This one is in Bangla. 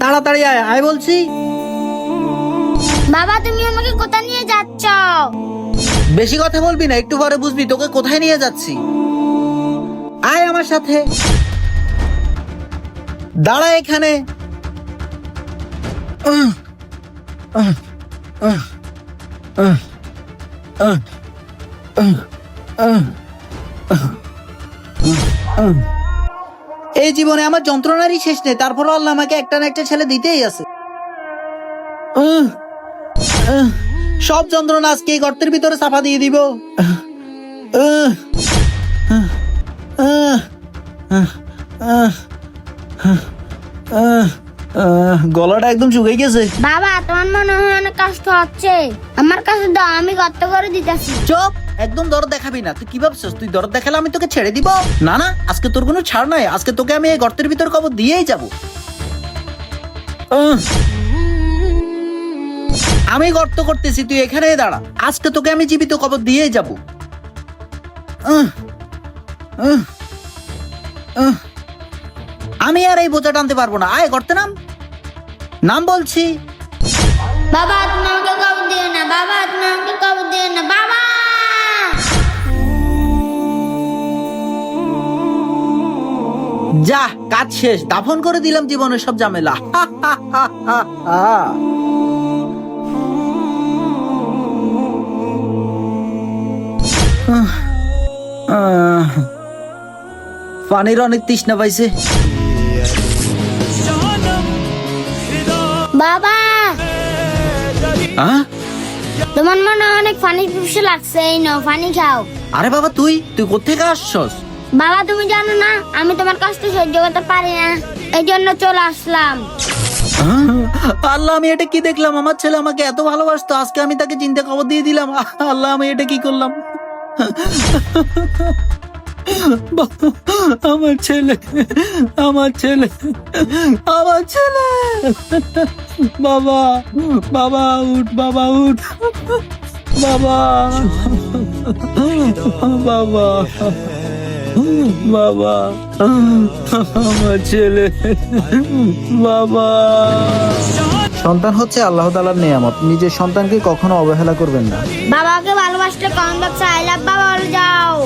তাড়াতাড়ি আয়, আয় বলছি। বাবা তুমি আমাকে কোথায় নিয়ে যাচ্ছ? বেশি কথা বলবি না, একটু পরে বুঝবি তোকে কোথায় নিয়ে যাচ্ছি। আয় আমার সাথে, দাঁড়া এখানে। এই জীবনে আমার যন্ত্রণারই শেষ নেই, তারপর আল্লাহ আমাকে একটা না একটা ছেলে দিতেই আছে। সব যন্ত্রণা আজকে এই গর্তের ভিতরে চাপা দিয়ে দিব। গলাটা একদম শুকিয়ে গেছে। বাবা তোমার মনে হয় অনেক কষ্ট হচ্ছে, আমার কাছে দাও, আমি গর্ত করে দিতেছি। চুপ, একদম দরদ দেখাবি না। তুই কি ভাবছিস তুই দরদ দেখালে আমি তোকে ছেড়ে দিব? না না, আজকে তোর কোনো ছাড় নাই। আজকে তোকে আমি এই গর্তের ভিতর কবর দিয়েই যাব। আমি গর্ত করতেছি, তুই এখানে দাঁড়া। আজকে তোকে আমি জীবিত কবর দিয়েই যাব। আমি আর এই বোঝা টানতে পারবো না। আয় গর্তে নাম, নাম বলছি। বাবা তুমি আমাকে কবর দিও না, বাবা তুমি আমাকে কবর দিও না, বাবা। যা, কাজ শেষ, দাফন করে দিলাম জীবনের সব ঝামেলা। পানির অনেক তৃষ্ণা পাইছে। বাবা তোমার মনে হয় অনেক পানি পিপাসা লাগছে, এই নাও পানি খাও। আরে বাবা, তুই তুই কোত্থেকে আসছস? বাবা তুমি জানো না আমি তোমার কষ্ট সহ্য করতে পারি না, এই জন্য চলে আসলাম। আল্লাহ, আমি এটা কি দেখলাম? আমার ছেলে আমাকে এত ভালোবাসতো, আজকে আমি তাকে চিন্তা খবর দিয়ে দিলাম। আল্লাহ, আমি এটা কি করলাম? আমার ছেলে, আমার ছেলে, আমার ছেলে। বাবা, বাবা উঠ, বাবা উঠ, বাবা, বাবা, বাবা, আমার ছেলে, বাবা। সন্তান হচ্ছে আল্লাহ তাআলার নেয়ামত, নিজের সন্তানকে কখনো অবহেলা করবেন না। বাবাকে ভালোবাসলে কমেন্ট বক্সে আই লাভ বাবা বলে যাও।